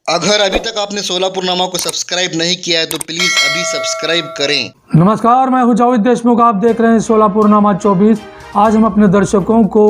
अगर अभी तक आपने सोलापुरनामा को सब्सक्राइब नहीं किया है तो प्लीज़ अभी सब्सक्राइब करें। नमस्कार, मैं हूं जावेद देशमुख। आप देख रहे हैं सोलापुरनामा 24। आज हम अपने दर्शकों को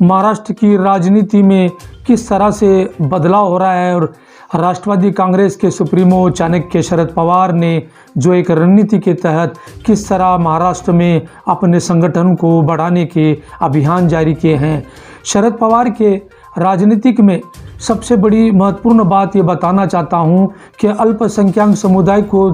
महाराष्ट्र की राजनीति में किस तरह से बदलाव हो रहा है और राष्ट्रवादी कांग्रेस के सुप्रीमो चाणक्य शरद पवार ने जो एक रणनीति के तहत किस तरह महाराष्ट्र में अपने संगठन को बढ़ाने के अभियान जारी किए हैं। शरद पवार के राजनीतिक में सबसे बड़ी महत्वपूर्ण बात ये बताना चाहता हूँ कि अल्पसंख्यक समुदाय को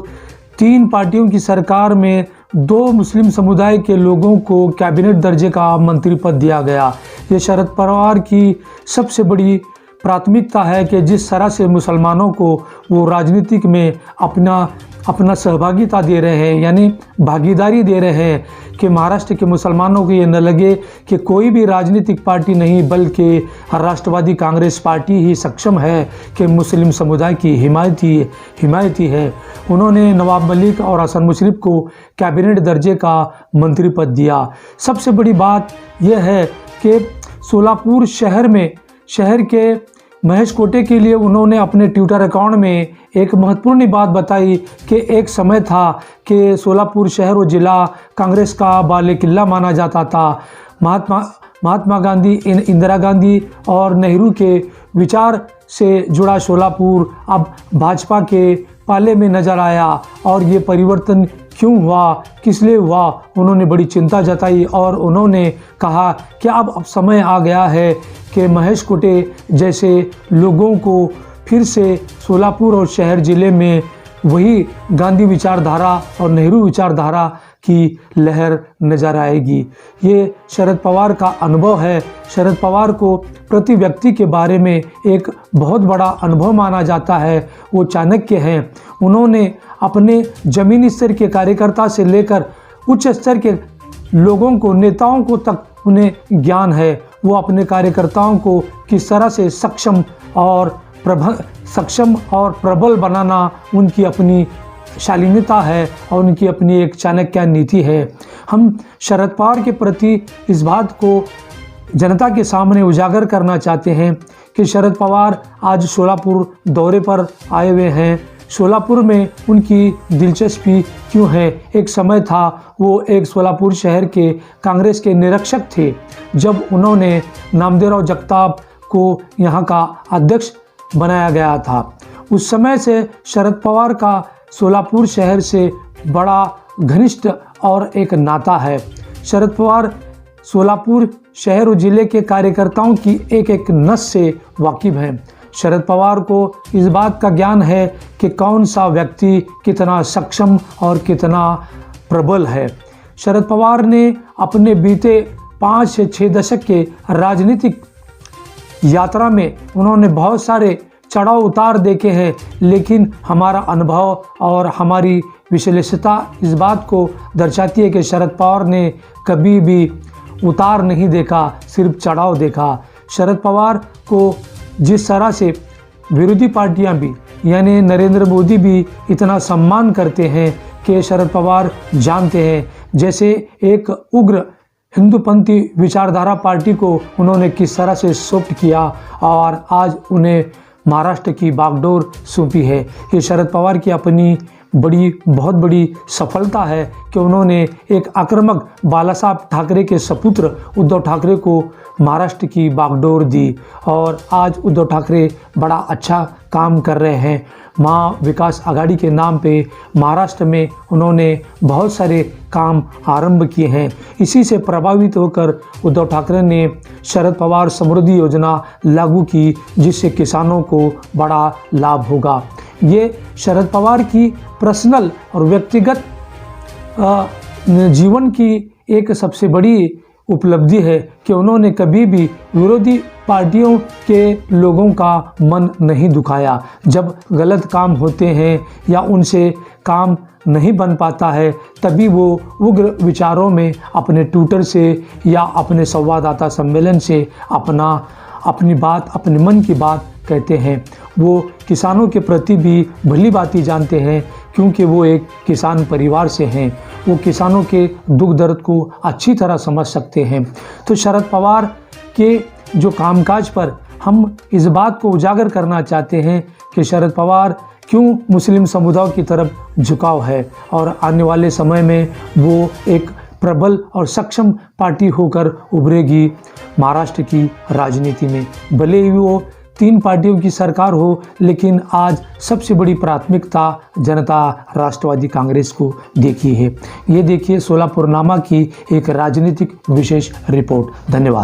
3 पार्टियों की सरकार में 2 मुस्लिम समुदाय के लोगों को कैबिनेट दर्जे का मंत्री पद दिया गया। ये शरद पवार की सबसे बड़ी प्राथमिकता है कि जिस तरह से मुसलमानों को वो राजनीतिक में अपना सहभागिता दे रहे हैं, यानी भागीदारी दे रहे हैं कि महाराष्ट्र के मुसलमानों को ये न लगे कि कोई भी राजनीतिक पार्टी नहीं बल्कि राष्ट्रवादी कांग्रेस पार्टी ही सक्षम है कि मुस्लिम समुदाय की हिमायती है। उन्होंने नवाब मलिक और हसन मुशर्रफ को कैबिनेट दर्जे का मंत्री पद दिया। सबसे बड़ी बात यह है कि सोलापुर शहर के महेश कोटे के लिए उन्होंने अपने ट्विटर अकाउंट में एक महत्वपूर्ण बात बताई कि एक समय था कि सोलापुर शहर और ज़िला कांग्रेस का बाले किला माना जाता था। महात्मा गांधी, इंदिरा गांधी और नेहरू के विचार से जुड़ा सोलापुर अब भाजपा के पाले में नजर आया और ये परिवर्तन क्यों हुआ, किस लिए हुआ, उन्होंने बड़ी चिंता जताई और उन्होंने कहा कि अब समय आ गया है कि महेश कोटे जैसे लोगों को फिर से सोलापुर और शहर ज़िले में वही गांधी विचारधारा और नेहरू विचारधारा की लहर नजर आएगी। ये शरद पवार का अनुभव है। शरद पवार को प्रति व्यक्ति के बारे में एक बहुत बड़ा अनुभव माना जाता है। वो चाणक्य हैं। उन्होंने अपने ज़मीनी स्तर के कार्यकर्ता से लेकर उच्च स्तर के लोगों को, नेताओं को तक उन्हें ज्ञान है। वो अपने कार्यकर्ताओं को किस तरह से सक्षम और प्रबल बनाना उनकी अपनी शालीनता है और उनकी अपनी एक चाणक्य नीति है। हम शरद पवार के प्रति इस बात को जनता के सामने उजागर करना चाहते हैं कि शरद पवार आज सोलापुर दौरे पर आए हुए हैं। सोलापुर में उनकी दिलचस्पी क्यों है? एक समय था वो एक सोलापुर शहर के कांग्रेस के निरीक्षक थे। जब उन्होंने नामदेवराव जगताप को यहाँ का अध्यक्ष बनाया गया था, उस समय से शरद पवार का सोलापुर शहर से बड़ा घनिष्ठ और एक नाता है। शरद पवार सोलापुर शहर और ज़िले के कार्यकर्ताओं की एक नस से वाकिफ़ हैं। शरद पवार को इस बात का ज्ञान है कि कौन सा व्यक्ति कितना सक्षम और कितना प्रबल है। शरद पवार ने अपने बीते 5 से 6 दशक के राजनीतिक यात्रा में उन्होंने बहुत सारे चढ़ाव उतार देखे हैं, लेकिन हमारा अनुभव और हमारी विश्लेषणता इस बात को दर्शाती है कि शरद पवार ने कभी भी उतार नहीं देखा, सिर्फ चढ़ाव देखा। शरद पवार को जिस तरह से विरोधी पार्टियां भी, यानी नरेंद्र मोदी भी इतना सम्मान करते हैं कि शरद पवार जानते हैं जैसे एक उग्र हिंदूपंथी विचारधारा पार्टी को उन्होंने किस तरह से सॉफ्ट किया और आज उन्हें महाराष्ट्र की बागडोर सौंपी है। ये शरद पवार की अपनी बहुत बड़ी सफलता है कि उन्होंने एक आक्रामक बाला साहब ठाकरे के सपुत्र उद्धव ठाकरे को महाराष्ट्र की बागडोर दी और आज उद्धव ठाकरे बड़ा अच्छा काम कर रहे हैं। माँ विकास आघाड़ी के नाम पे महाराष्ट्र में उन्होंने बहुत सारे काम आरंभ किए हैं। इसी से प्रभावित होकर उद्धव ठाकरे ने शरद पवार समृद्धि योजना लागू की, जिससे किसानों को बड़ा लाभ होगा। ये शरद पवार की पर्सनल और व्यक्तिगत जीवन की एक सबसे बड़ी उपलब्धि है कि उन्होंने कभी भी विरोधी पार्टियों के लोगों का मन नहीं दुखाया। जब गलत काम होते हैं या उनसे काम नहीं बन पाता है, तभी वो उग्र विचारों में अपने ट्विटर से या अपने संवाददाता सम्मेलन से अपनी बात, अपने मन की बात कहते हैं। वो किसानों के प्रति भी भली भांति जानते हैं क्योंकि वो एक किसान परिवार से हैं। वो किसानों के दुख दर्द को अच्छी तरह समझ सकते हैं। तो शरद पवार के जो कामकाज पर हम इस बात को उजागर करना चाहते हैं कि शरद पवार क्यों मुस्लिम समुदाय की तरफ झुकाव है और आने वाले समय में वो एक प्रबल और सक्षम पार्टी होकर उभरेगी महाराष्ट्र की राजनीति में। भले ही वो 3 पार्टियों की सरकार हो, लेकिन आज सबसे बड़ी प्राथमिकता जनता राष्ट्रवादी कांग्रेस को देखी है। ये देखिए सोलापुरनामा की एक राजनीतिक विशेष रिपोर्ट। धन्यवाद।